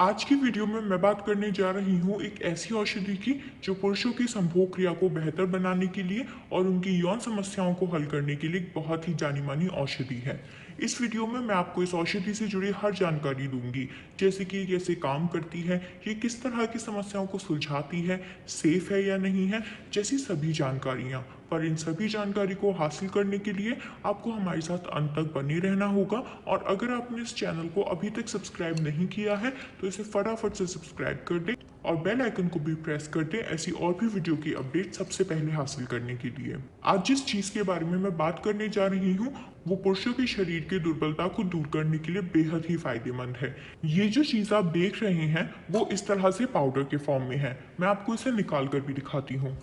आज की वीडियो में मैं बात करने जा रही हूँ एक ऐसी औषधि की जो पुरुषों की संभोग क्रिया को बेहतर बनाने के लिए और उनकी यौन समस्याओं को हल करने के लिए एक बहुत ही जानी मानी औषधि है। इस वीडियो में मैं आपको इस औषधि से जुड़ी हर जानकारी दूंगी, जैसे कि ये कैसे काम करती है, ये किस तरह की समस्याओं को सुलझाती है, सेफ है या नहीं है, जैसी सभी जानकारियाँ। पर इन सभी जानकारी को हासिल करने के लिए आपको हमारे साथ अंत तक बने रहना होगा। और अगर आपने इस चैनल को अभी तक सब्सक्राइब नहीं किया है तो इसे फटाफट से सब्सक्राइब कर दें और बेल आइकन को भी प्रेस कर दें ऐसी और भी वीडियो की अपडेट सबसे पहले हासिल करने के लिए। आज जिस चीज़ के बारे में मैं बात करने जा रही हूँ वो पुरुषों के शरीर की दुर्बलता को दूर करने के लिए बेहद ही फायदेमंद है। ये जो चीज़ आप देख रहे हैं वो इस तरह से पाउडर के फॉर्म में है। मैं आपको इसे निकाल कर भी दिखाती हूँ।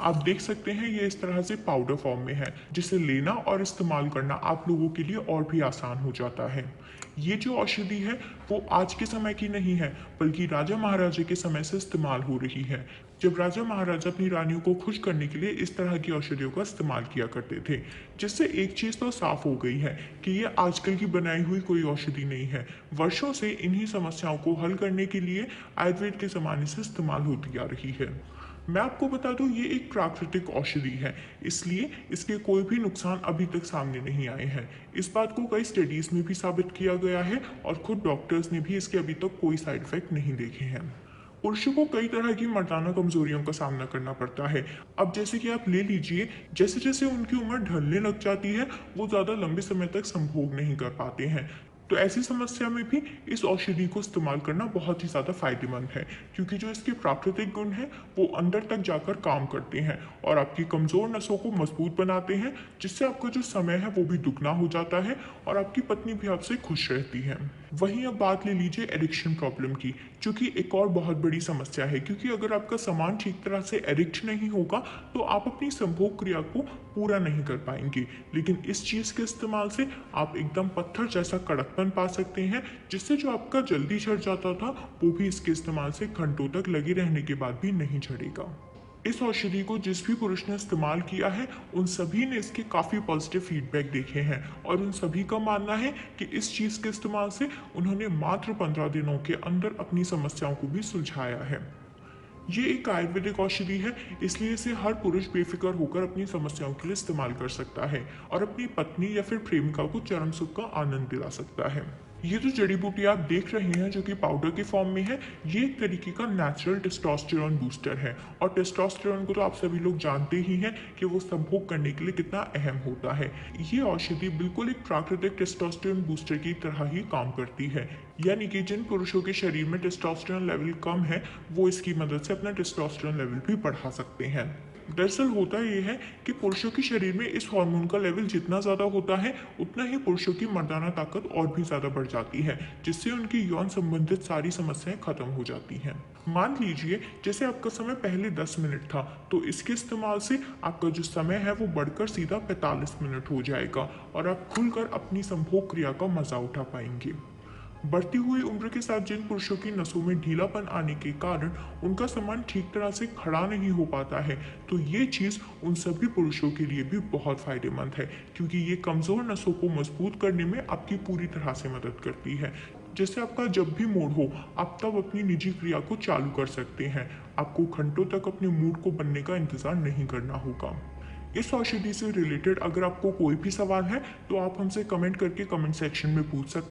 आप देख सकते हैं ये इस तरह से पाउडर फॉर्म में है, जिसे लेना और इस्तेमाल करना आप लोगों के लिए और भी आसान हो जाता है। ये जो औषधि है वो आज के समय की नहीं है, बल्कि राजा महाराजा के समय से इस्तेमाल हो रही है। जब राजा महाराजा अपनी रानियों को खुश करने के लिए इस तरह की औषधियों का इस्तेमाल किया करते थे। जिससे एक चीज़ तो साफ हो गई है कि ये आजकल की बनाई हुई कोई औषधि नहीं है। वर्षों से इन्हीं समस्याओं को हल करने के लिए आयुर्वेद के ज़माने से इस्तेमाल होती आ रही है। मैं आपको बता दूं ये एक प्राकृतिक औषधि है, इसलिए इसके कोई भी नुकसान अभी तक सामने नहीं आए हैं। इस बात को कई स्टडीज में भी साबित किया गया है और खुद डॉक्टर्स ने भी इसके अभी तक कोई साइड इफेक्ट नहीं देखे हैं। पुरुषों को कई तरह की मर्दाना कमजोरियों का सामना करना पड़ता है। अब जैसे कि आप ले लीजिए, जैसे जैसे उनकी उम्र ढलने लग जाती है वो ज़्यादा लंबे समय तक संभोग नहीं कर पाते हैं। तो ऐसी समस्या में भी इस औषधि को इस्तेमाल करना बहुत ही ज़्यादा फायदेमंद है, क्योंकि जो इसके प्राकृतिक गुण हैं वो अंदर तक जाकर काम करते हैं और आपकी कमज़ोर नसों को मजबूत बनाते हैं, जिससे आपका जो समय है वो भी दुगना हो जाता है और आपकी पत्नी भी आपसे खुश रहती है। वहीं अब बात ले लीजिए एडिक्शन प्रॉब्लम की, जो कि एक और बहुत बड़ी समस्या है, क्योंकि अगर आपका सामान ठीक तरह से एडिक्ट नहीं होगा तो आप अपनी संभोग क्रिया को पूरा नहीं कर पाएंगे। लेकिन इस चीज़ के इस्तेमाल से आप एकदम पत्थर जैसा कड़कपन पा सकते हैं, जिससे जो आपका जल्दी झड़ जाता था वो भी इसके इस्तेमाल से घंटों तक लगे रहने के बाद भी नहीं झड़ेगा। इस औषधि को जिस भी पुरुष ने इस्तेमाल किया है उन सभी ने इसके काफ़ी पॉजिटिव फीडबैक देखे हैं और उन सभी का मानना है कि इस चीज़ के इस्तेमाल से उन्होंने मात्र 15 दिनों के अंदर अपनी समस्याओं को भी सुलझाया है। ये एक आयुर्वेदिक औषधि है, इसलिए इसे हर पुरुष बेफिक्र होकर अपनी समस्याओं के लिए इस्तेमाल कर सकता है और अपनी पत्नी या फिर प्रेमिका को चरम सुख का आनंद दिला सकता है। ये जो जड़ी बूटी आप देख रहे हैं जो कि पाउडर के फॉर्म में है, ये एक तरीके का नेचुरल टेस्टोस्टेरोन बूस्टर है। और टेस्टोस्टेरोन को तो आप सभी लोग जानते ही हैं कि वो संभोग करने के लिए कितना अहम होता है। ये औषधि बिल्कुल एक प्राकृतिक टेस्टोस्टेरोन बूस्टर की तरह ही काम करती है, यानी कि जिन पुरुषों के शरीर में टेस्टोस्टेरोन लेवल कम है वो इसकी मदद से अपना टेस्टोस्टेरोन लेवल भी बढ़ा सकते हैं। दरअसल होता यह है कि पुरुषों के शरीर में इस हार्मोन का लेवल जितना ज़्यादा होता है उतना ही पुरुषों की मर्दाना ताकत और भी ज़्यादा बढ़ जाती है, जिससे उनकी यौन संबंधित सारी समस्याएं खत्म हो जाती हैं। मान लीजिए जैसे आपका समय पहले 10 मिनट था, तो इसके इस्तेमाल से आपका जो समय है वो बढ़कर सीधा 45 मिनट हो जाएगा और आप खुलकर अपनी संभोग क्रिया का मजा उठा पाएंगे। बढ़ती हुई उम्र के साथ जिन पुरुषों की नसों में ढीलापन आने के कारण उनका सामान ठीक तरह से खड़ा नहीं हो पाता है, तो ये चीज़ उन सभी पुरुषों के लिए भी बहुत फायदेमंद है, क्योंकि ये कमज़ोर नसों को मजबूत करने में आपकी पूरी तरह से मदद करती है। जैसे आपका जब भी मूड हो आप तब अपनी निजी क्रिया को चालू कर सकते हैं। आपको घंटों तक अपने मूड को बनने का इंतज़ार नहीं करना होगा। इस औषधि से रिलेटेड अगर आपको कोई भी सवाल है तो आप हमसे कमेंट करके कमेंट सेक्शन में पूछ सकते हैं।